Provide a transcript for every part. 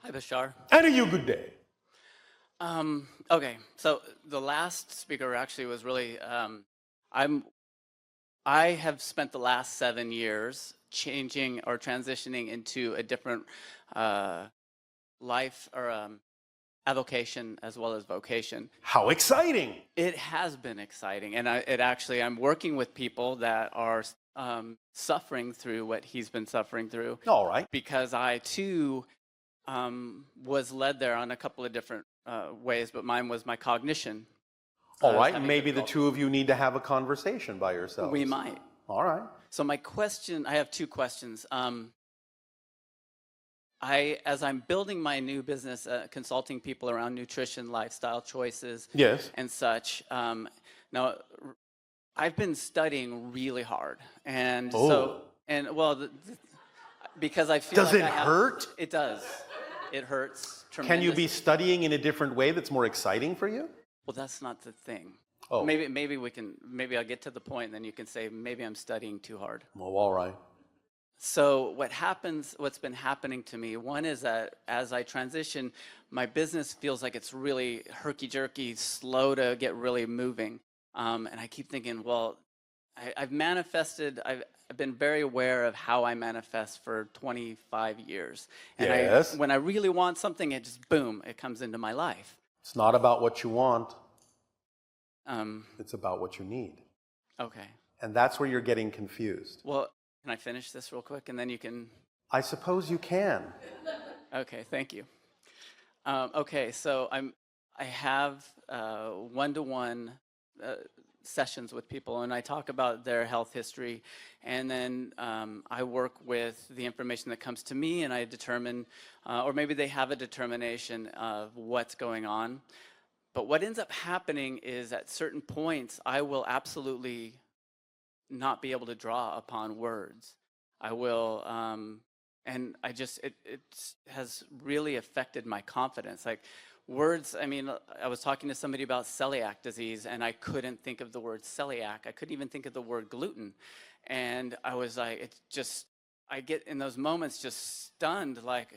Hi, Bashar. And a you good day. Okay, so the last speaker actually was really, I'm, I have spent the last 7 years changing or transitioning into a different uh, life or avocation as well as vocation. How exciting. It has been exciting, and I'm working with people that are suffering through what he's been suffering through. All right. Because I too was led there on a couple of different ways, but mine was my cognition. All right. Maybe the two of you need to have a conversation by yourselves. We might. All right. So my question, I have two questions. As I'm building my new business, consulting people around nutrition, lifestyle choices, Yes. and such. Now, I've been studying really hard, and because I feel Does like it hurt? It does. It hurts tremendously. Can you be studying in a different way that's more exciting for you? Well, that's not the thing. Oh. Maybe I'll get to the point, and then you can say maybe I'm studying too hard. Well, all right. So what's been happening to me, one is that as I transition, my business feels like it's really herky-jerky, slow to get really moving. And I keep thinking, well, I've been very aware of how I manifest for 25 years. And Yes. when I really want something, it just, boom, it comes into my life. It's not about what you want. It's about what you need. Okay. And that's where you're getting confused. Well, can I finish this real quick, and then you can... I suppose you can. Okay, thank you. Okay, so I have one-to-one sessions with people, and I talk about their health history, and then I work with the information that comes to me, and I determine, or maybe they have a determination of what's going on. But what ends up happening is at certain points, I will absolutely not be able to draw upon words. I will, and it has really affected my confidence. Like words, I mean, I was talking to somebody about celiac disease, and I couldn't think of the word celiac. I couldn't even think of the word gluten. And I was like, I get in those moments just stunned, like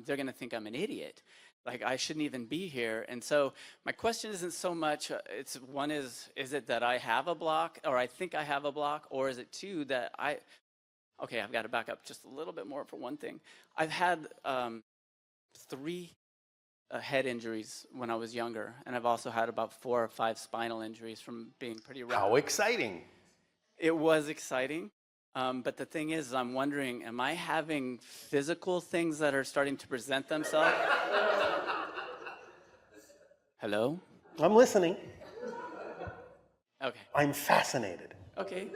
they're gonna think I'm an idiot. Like I shouldn't even be here. And so my question isn't so much, is it that I have a block, or I think I have a block, or is it two that okay, I've got to back up just a little bit more for one thing. I've had 3 head injuries when I was younger, and I've also had about 4 or 5 spinal injuries from being pretty rough. How exciting. It was exciting. But the thing is, I'm wondering, am I having physical things that are starting to present themselves? Hello? I'm listening. Okay. I'm fascinated. Okay.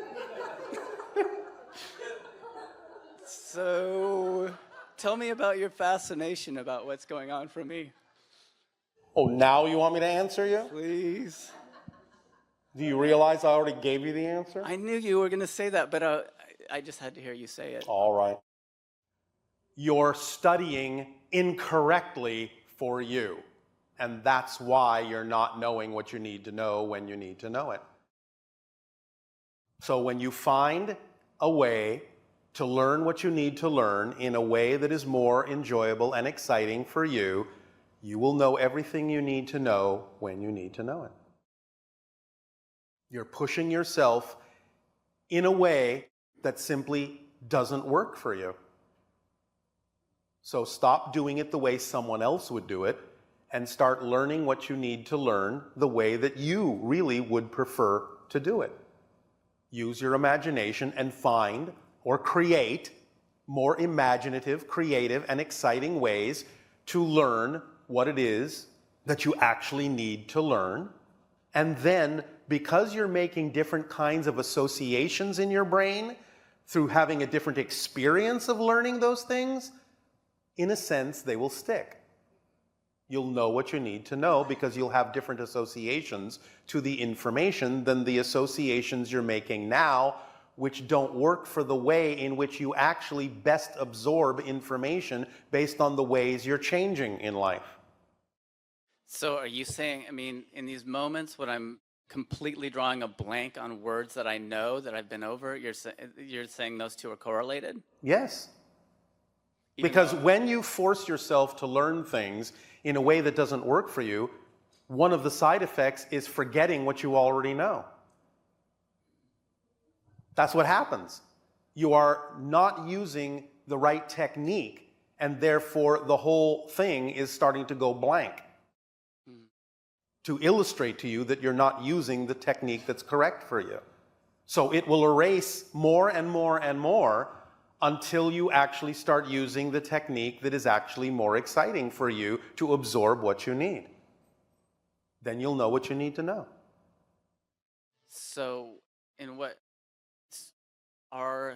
So, tell me about your fascination about what's going on for me. Oh, now you want me to answer you? Please. Do you realize I already gave you the answer? I knew you were going to say that, but I just had to hear you say it. All right. You're studying incorrectly for you. And that's why you're not knowing what you need to know when you need to know it. So when you find a way to learn what you need to learn in a way that is more enjoyable and exciting for you, you will know everything you need to know when you need to know it. You're pushing yourself in a way that simply doesn't work for you. So stop doing it the way someone else would do it, and start learning what you need to learn the way that you really would prefer to do it. Use your imagination and find or create more imaginative, creative, and exciting ways to learn what it is that you actually need to learn. And then, because you're making different kinds of associations in your brain through having a different experience of learning those things, in a sense, they will stick. You'll know what you need to know because you'll have different associations to the information than the associations you're making now, which don't work for the way in which you actually best absorb information based on the ways you're changing in life. So are you saying, I mean, in these moments when I'm completely drawing a blank on words that I know, that I've been over, you're saying those two are correlated? Yes. Because when you force yourself to learn things in a way that doesn't work for you, one of the side effects is forgetting what you already know. That's what happens. You are not using the right technique, and therefore the whole thing is starting to go blank. To illustrate to you that you're not using the technique that's correct for you. So it will erase more and more and more until you actually start using the technique that is actually more exciting for you to absorb what you need. Then you'll know what you need to know. So, in what are...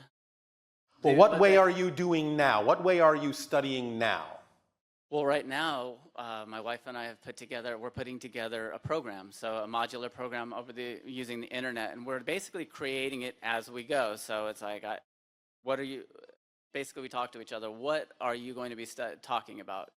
Well, what way are you doing now? What way are you studying now? Well, right now, my wife and I have we're putting together a program, so a modular program using the internet, and we're basically creating it as we go. So it's like, basically we talk to each other, what are you going to be talking about?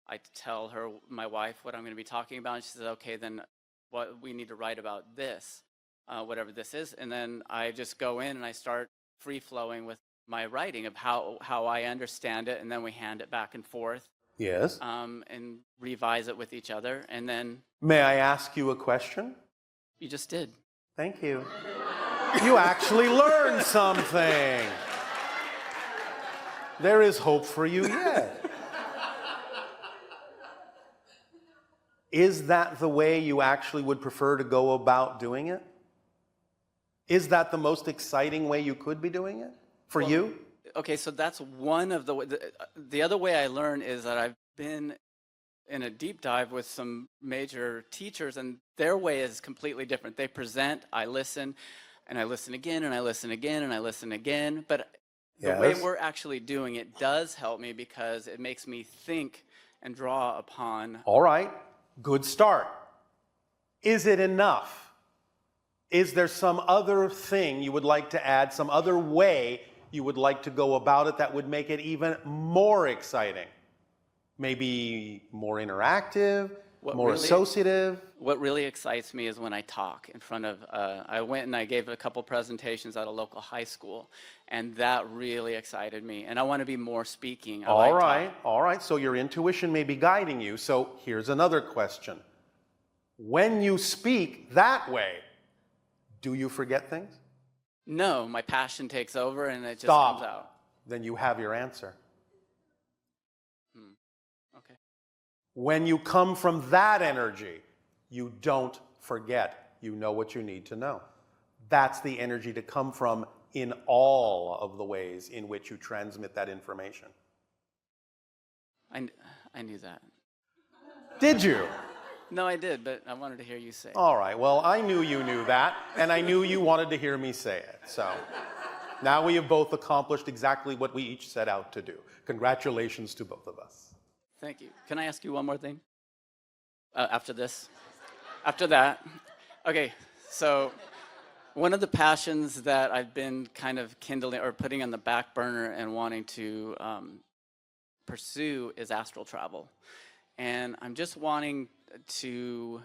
I tell her, my wife, what I'm going to be talking about, and she says, okay, then what we need to write about this, whatever this is, and then I just go in and I start free-flowing with my writing of how I understand it, and then we hand it back and forth. Yes. And revise it with each other, and then... May I ask you a question? You just did. Thank you. You actually learned something. There is hope for you yet. Is that the way you actually would prefer to go about doing it? Is that the most exciting way you could be doing it for you? Okay, so that's one of the other way I learn is that I've been in a deep dive with some major teachers, and their way is completely different. They present, I listen, and I listen again, and I listen again, and I listen again. But the way we're actually doing it does help me because it makes me think and draw upon... All right, good start. Is it enough? Is there some other thing you would like to add, some other way you would like to go about it that would make it even more exciting? Maybe more interactive, more associative? What really excites me is when I talk in front of, I went and I gave a couple presentations at a local high school, and that really excited me. And I want to be more speaking. All right. So your intuition may be guiding you. So here's another question. When you speak that way, do you forget things? No, my passion takes over and it just Stop. comes out. Then you have your answer. Okay. When you come from that energy, you don't forget. You know what you need to know. That's the energy to come from in all of the ways in which you transmit that information. I knew that. Did you? No, I did, but I wanted to hear you say it. All right, well, I knew you knew that, and I knew you wanted to hear me say it. So now we have both accomplished exactly what we each set out to do. Congratulations to both of us. Thank you. Can I ask you one more thing? After this? After that? Okay, so one of the passions that I've been kind of kindling or putting on the back burner and wanting to pursue is astral travel. And I'm just wanting to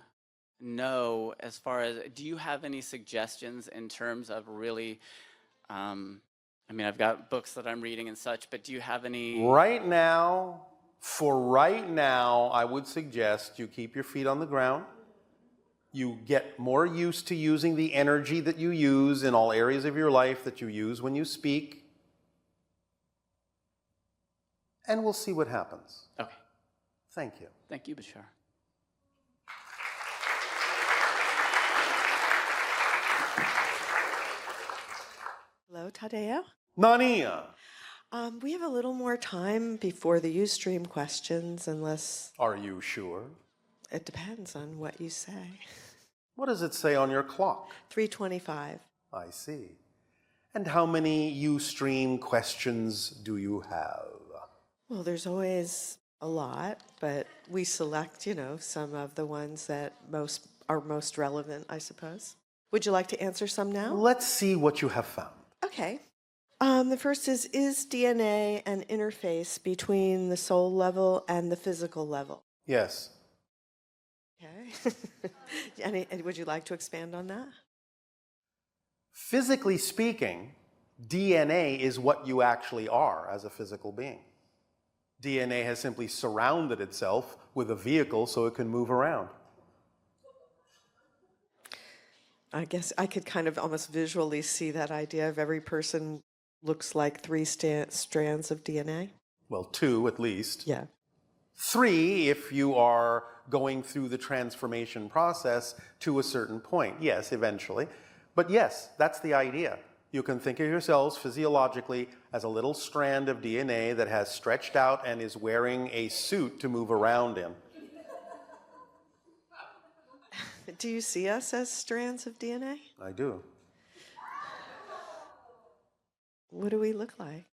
know, as far as, do you have any suggestions in terms of really, I mean, I've got books that I'm reading and such, but do you have any? Right now, I would suggest you keep your feet on the ground. You get more used to using the energy that you use in all areas of your life that you use when you speak. And we'll see what happens. Okay. Thank you. Thank you, Bashar. Hello, Tadeo. Nania. We have a little more time before the Ustream questions, unless... Are you sure? It depends on what you say. What does it say on your clock? 3:25. I see. And how many Ustream questions do you have? Well, there's always a lot, but we select, some of the ones that are most relevant, I suppose. Would you like to answer some now? Let's see what you have found. Okay. The first is DNA an interface between the soul level and the physical level? Yes. Okay. Would you like to expand on that? Physically speaking, DNA is what you actually are as a physical being. DNA has simply surrounded itself with a vehicle so it can move around. I guess I could kind of almost visually see that idea of every person looks like three strands of DNA. Well, 2 at least. Yeah. 3 if you are going through the transformation process to a certain point. Yes, eventually. But yes, that's the idea. You can think of yourselves physiologically as a little strand of DNA that has stretched out and is wearing a suit to move around in. Do you see us as strands of DNA? I do. What do we look like?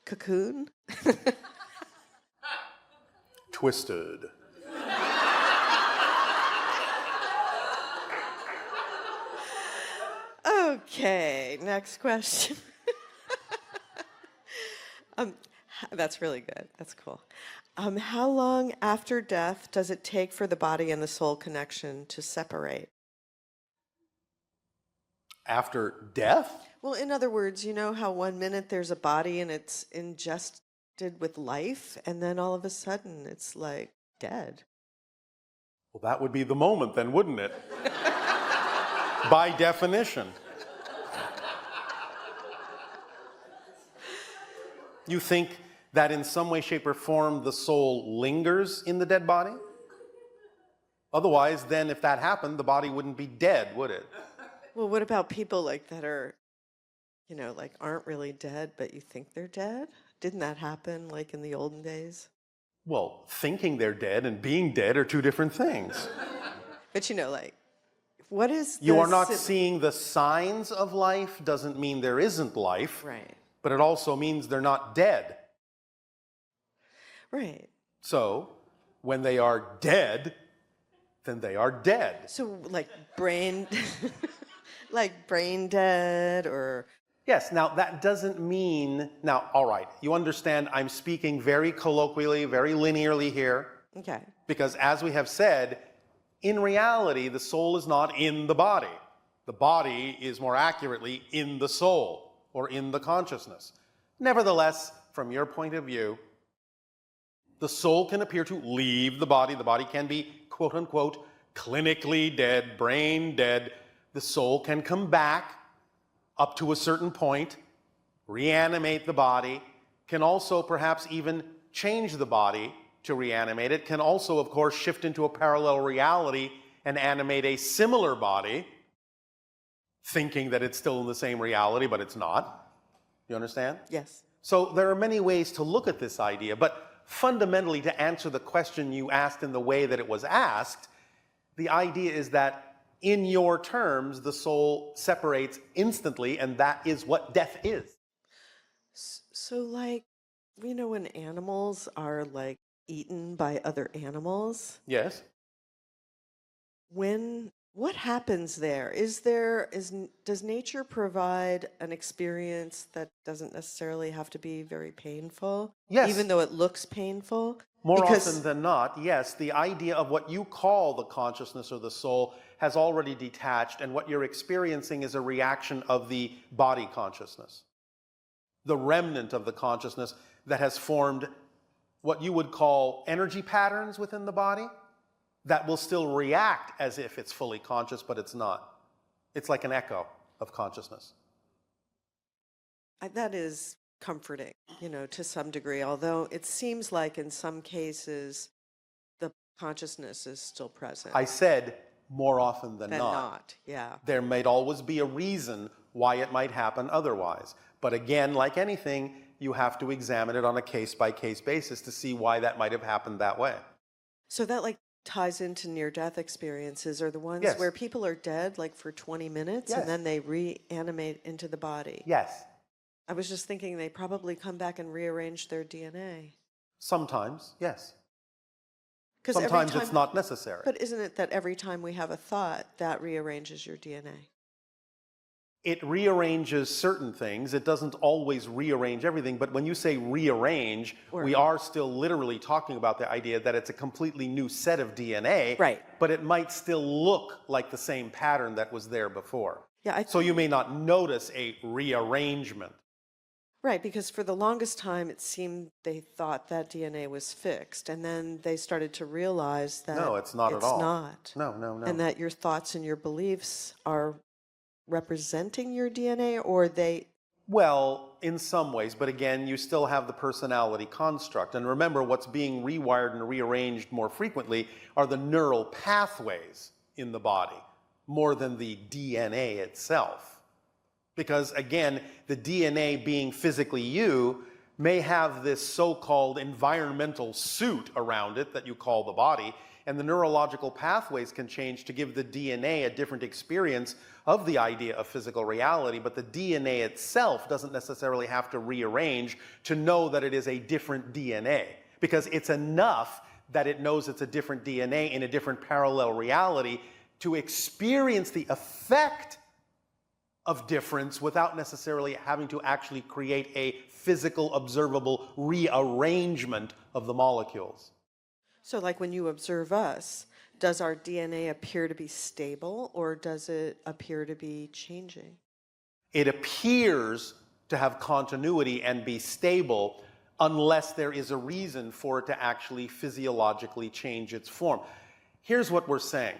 Cocoon? Twisted. Okay, next question. That's really good. That's cool. How long after death does it take for the body and the soul connection to separate? After death? Well, in other words, you know how 1 minute there's a body and it's ingested with life, and then all of a sudden it's like dead. Well, that would be the moment then, wouldn't it? By definition. You think that in some way, shape, or form the soul lingers in the dead body? Otherwise, then if that happened, the body wouldn't be dead, would it? Well, what about people like that are, you know, like aren't really dead, but you think they're dead? Didn't that happen like in the olden days? Well, thinking they're dead and being dead are 2 different things. But you know, like, what is You the are not sim- seeing the signs of life doesn't mean there isn't life, Right, but it also means they're not dead. right. So, when they are dead, then they are dead. So like brain, like brain dead or... Yes, now that doesn't mean, now, all right, you understand I'm speaking very colloquially, very linearly here, Okay. because as we have said, in reality, the soul is not in the body. The body is more accurately in the soul or in the consciousness. Nevertheless, from your point of view, the soul can appear to leave the body. The body can be, quote unquote, clinically dead, brain dead. The soul can come back up to a certain point, reanimate the body, can also perhaps even change the body to reanimate it, can also, of course, shift into a parallel reality and animate a similar body, thinking that it's still in the same reality, but it's not. You understand? Yes. So there are many ways to look at this idea, but fundamentally, to answer the question you asked in the way that it was asked, the idea is that in your terms, the soul separates instantly, and that is what death is. So like, you know, when animals are like eaten by other animals, Yes? what happens there? Does nature provide an experience that doesn't necessarily have to be very painful? Yes. Even though it looks painful? More Because- often than not, yes, the idea of what you call the consciousness or the soul has already detached, and what you're experiencing is a reaction of the body consciousness. The remnant of the consciousness that has formed what you would call energy patterns within the body that will still react as if it's fully conscious, but it's not. It's like an echo of consciousness. That is comforting, you know, to some degree, although it seems like in some cases the consciousness is still present. I said more often than Than not. not, yeah. There might always be a reason why it might happen otherwise. But again, like anything, you have to examine it on a case-by-case basis to see why that might have happened that way. So that like ties into near-death experiences are the ones Yes. where people are dead like for 20 minutes Yes. and then they reanimate into the body. Yes, I was just thinking they probably come back and rearrange their DNA. sometimes, yes. 'Cause every Sometimes time- it's not necessary. But isn't it that every time we have a thought, that rearranges your DNA? It rearranges certain things. It doesn't always rearrange everything. But when you say rearrange, Or- we are still literally talking about the idea that it's a completely new set of DNA. Right. But it might still look like the same pattern that was there before. Yeah, So you may not notice a rearrangement. Right, because for the longest time it seemed they thought that DNA was fixed, and then they started to realize that No, it's not at it's all. not, No, no, no. and that your thoughts and your beliefs are representing your DNA, or they, Well, in some ways, but again, you still have the personality construct. And remember, what's being rewired and rearranged more frequently are the neural pathways in the body, more than the DNA itself. Because again, the DNA being physically you may have this so-called environmental suit around it that you call the body, and the neurological pathways can change to give the DNA a different experience of the idea of physical reality, but the DNA itself doesn't necessarily have to rearrange to know that it is a different DNA, because it's enough that it knows it's a different DNA in a different parallel reality to experience the effect of difference without necessarily having to actually create a physical, observable rearrangement of the molecules. so like when you observe us, does our DNA appear to be stable, or does it appear to be changing? It appears to have continuity and be stable unless there is a reason for it to actually physiologically change its form. Here's what we're saying.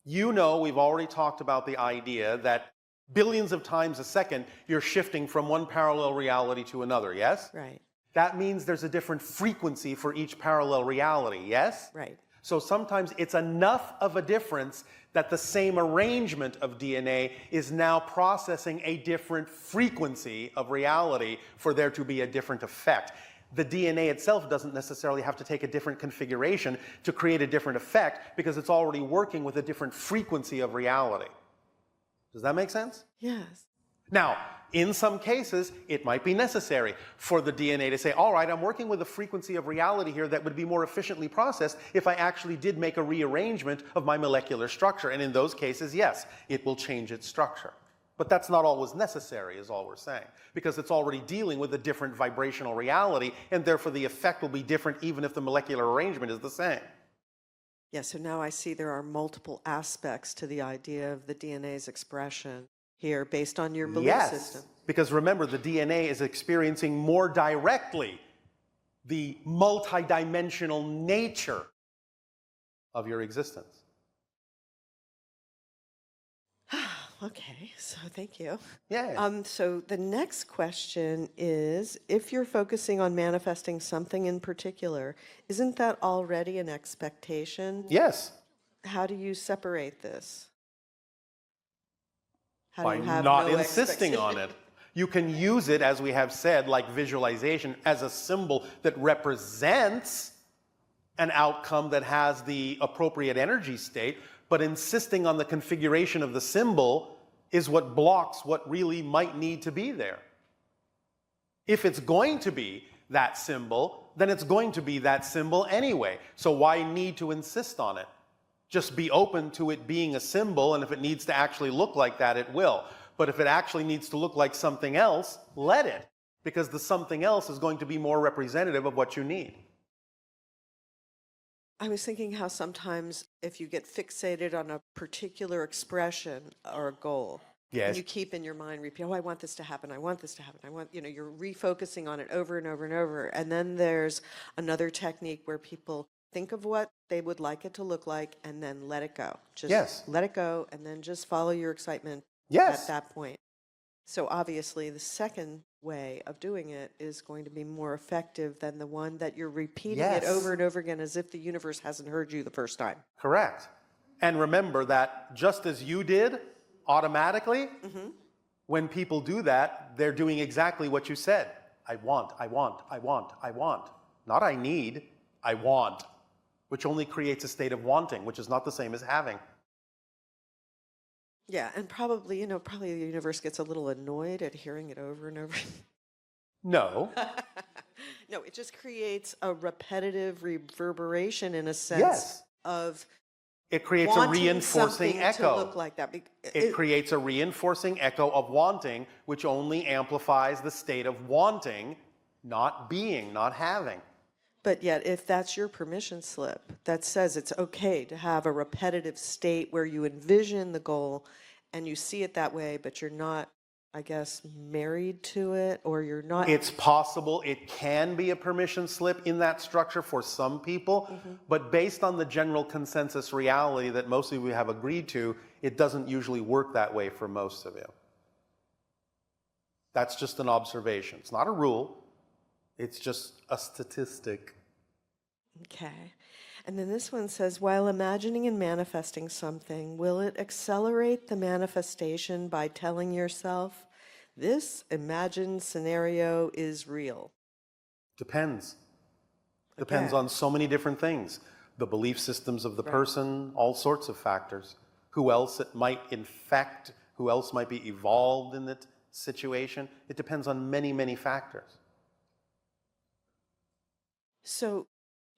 You know, we've already talked about the idea that billions of times a second, you're shifting from one parallel reality to another, yes? Right, That means there's a different frequency for each parallel reality, yes? right. So sometimes it's enough of a difference that the same arrangement of DNA is now processing a different frequency of reality for there to be a different effect. The DNA itself doesn't necessarily have to take a different configuration to create a different effect because it's already working with a different frequency of reality. Does that make sense? Yes. Now, in some cases, it might be necessary for the DNA to say, all right, I'm working with a frequency of reality here that would be more efficiently processed if I actually did make a rearrangement of my molecular structure. And in those cases, yes, it will change its structure. But that's not always necessary, is all we're saying, because it's already dealing with a different vibrational reality, and therefore the effect will be different even if the molecular arrangement is the same. Yeah, so now I see there are multiple aspects to the idea of the DNA's expression here based on your belief system. Because remember, the DNA is experiencing more directly the multidimensional nature of your existence. Okay, so thank you. Yeah. So the next question is, if you're focusing on manifesting something in particular, isn't that already an expectation? Yes. How do you separate this? How By do you have not no insisting on it. You can use it, as we have said, like visualization, as a symbol that represents an outcome that has the appropriate energy state, but insisting on the configuration of the symbol is what blocks what really might need to be there. If it's going to be that symbol, then it's going to be that symbol anyway. So why need to insist on it? Just be open to it being a symbol, and if it needs to actually look like that, it will. But if it actually needs to look like something else, let it, because the something else is going to be more representative of what you need. I was thinking how sometimes if you get fixated on a particular expression or a goal, Yes. and you keep in your mind repeat, oh, I want this to happen, I want this to happen, I want, you're refocusing on it over and over and over. And then there's another technique where people think of what they would like it to look like and then let it go. Just Yes. let it go and then just follow your excitement Yes. at that point. So obviously the second way of doing it is going to be more effective than the one that you're repeating it Yes. over and over again as if the universe hasn't heard you the first time. Correct. And remember that just as you did automatically, when people do that, they're doing exactly what you said. I want, I want, I want, I want. Not I need, I want, which only creates a state of wanting, which is not the same as having. Yeah, and probably, probably the universe gets a little annoyed at hearing it over and over. No. No, it just creates a repetitive reverberation in a sense Yes. of It creates a wanting reinforcing something echo. to look like that. It creates a reinforcing echo of wanting, which only amplifies the state of wanting, not being, not having. But yet, if that's your permission slip that says it's okay to have a repetitive state where you envision the goal and you see it that way, but you're not I guess, married to it, or you're not. It's possible it can be a permission slip in that structure for some people, but based on the general consensus reality that most of you have agreed to, it doesn't usually work that way for most of you. That's just an observation. It's not a rule. It's just a statistic. Okay. And then this one says, while imagining and manifesting something, will it accelerate the manifestation by telling yourself, this imagined scenario is real? Depends. Depends Again. on so many different things. The belief systems of the Right. person, all sorts of factors. Who else it might infect, who else might be evolved in that situation. It depends on many, many factors. So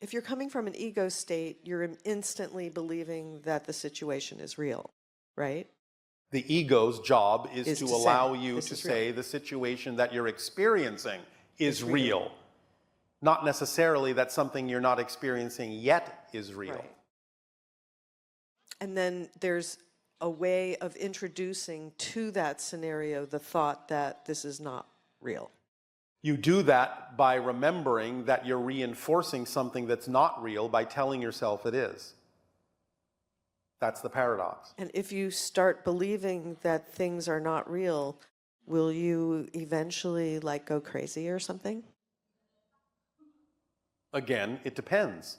if you're coming from an ego state, you're instantly believing that the situation is real, right? The ego's job is Is to to say, allow you "This to is real." say the situation that you're experiencing is real. real. Not necessarily that something you're not experiencing yet is real. Right. And then there's a way of introducing to that scenario the thought that this is not real. You do that by remembering that you're reinforcing something that's not real by telling yourself it is. That's the paradox. And if you start believing that things are not real, will you eventually like go crazy or something? Again, it depends.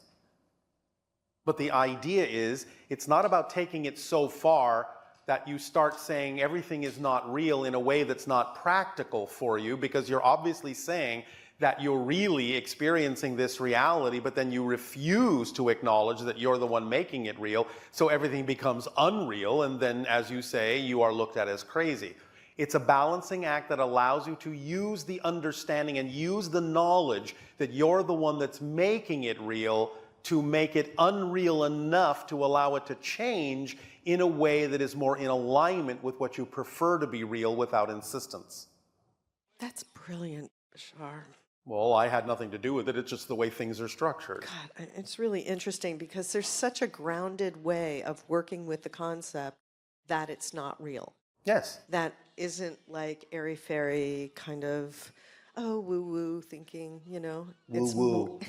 But the idea is, it's not about taking it so far that you start saying everything is not real in a way that's not practical for you, because you're obviously saying that you're really experiencing this reality, but then you refuse to acknowledge that you're the one making it real, so everything becomes unreal, and then, as you say, you are looked at as crazy. It's a balancing act that allows you to use the understanding and use the knowledge that you're the one that's making it real to make it unreal enough to allow it to change in a way that is more in alignment with what you prefer to be real without insistence. That's brilliant, Bashar. Well, I had nothing to do with it. It's just the way things are structured. God, it's really interesting because there's such a grounded way of working with the concept that it's not real. Yes. That isn't like airy-fairy kind of, oh, woo-woo thinking, you know. It's Woo-woo.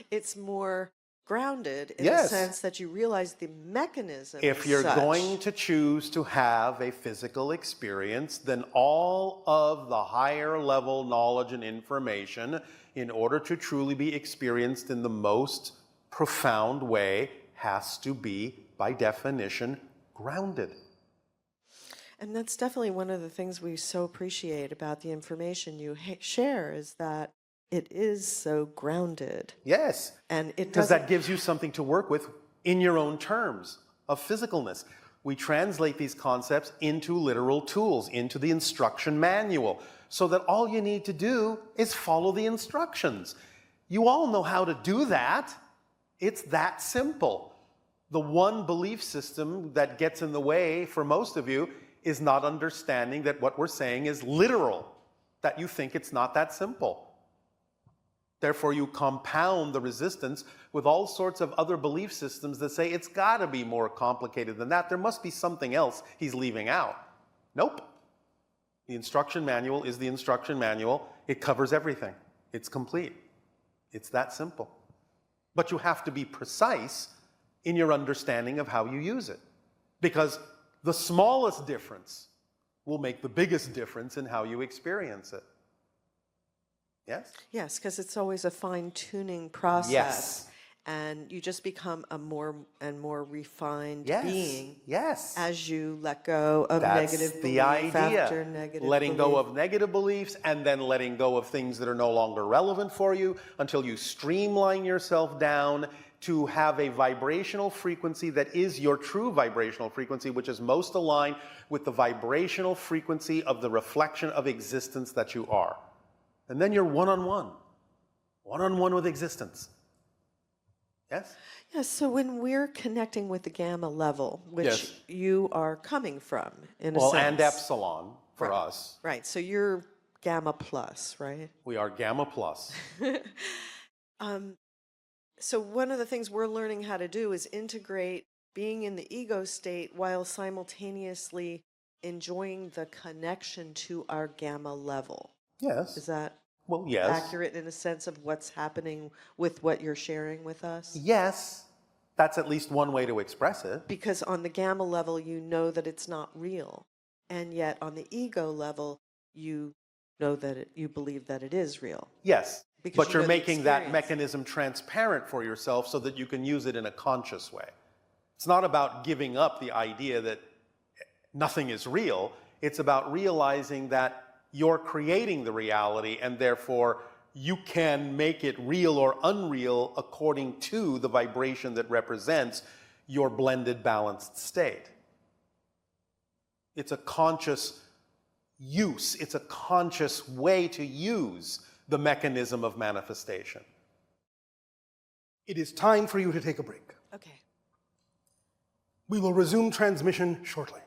it's more grounded in Yes. the sense that you realize the mechanism If is you're such. going to choose to have a physical experience, then all of the higher level knowledge and information, in order to truly be experienced in the most profound way, has to be, by definition, grounded. And that's definitely one of the things we so appreciate about the information you share is that it is so grounded. Yes. And it Because doesn't. that gives you something to work with in your own terms of physicalness. We translate these concepts into literal tools, into the instruction manual, so that all you need to do is follow the instructions. You all know how to do that. It's that simple. The one belief system that gets in the way for most of you is not understanding that what we're saying is literal, that you think it's not that simple. Therefore, you compound the resistance with all sorts of other belief systems that say it's got to be more complicated than that. There must be something else he's leaving out. Nope. The instruction manual is the instruction manual. It covers everything. It's complete. It's that simple. But you have to be precise in your understanding of how you use it. Because the smallest difference will make the biggest difference in how you experience it. Yes? Yes, because it's always a fine-tuning process. Yes. And you just become a more and more refined Yes. being Yes. as you let go of That's negative the belief idea. after negative Letting go belief. of negative beliefs and then letting go of things that are no longer relevant for you until you streamline yourself down to have a vibrational frequency that is your true vibrational frequency, which is most aligned with the vibrational frequency of the reflection of existence that you are. And then you're one-on-one with existence. Yes? Yes, so when we're connecting with the gamma level, which Yes. you are coming from, in a Well, sense. and epsilon for Right. us. Right, so you're gamma plus, right? We are gamma plus. So one of the things we're learning how to do is integrate being in the ego state while simultaneously enjoying the connection to our gamma level. Yes. Is that Well, yes. accurate in a sense of what's happening with what you're sharing with us? Yes. That's at least one way to express it. Because on the gamma level, you know that it's not real. And yet on the ego level, you know that you believe that it is real. Yes. Because But you you're know the making that experience. mechanism transparent for yourself so that you can use it in a conscious way. It's not about giving up the idea that nothing is real. It's about realizing that you're creating the reality and therefore you can make it real or unreal according to the vibration that represents your blended, balanced state. It's a conscious use. It's a conscious way to use the mechanism of manifestation. It is time for you to take a break. Okay. We will resume transmission shortly.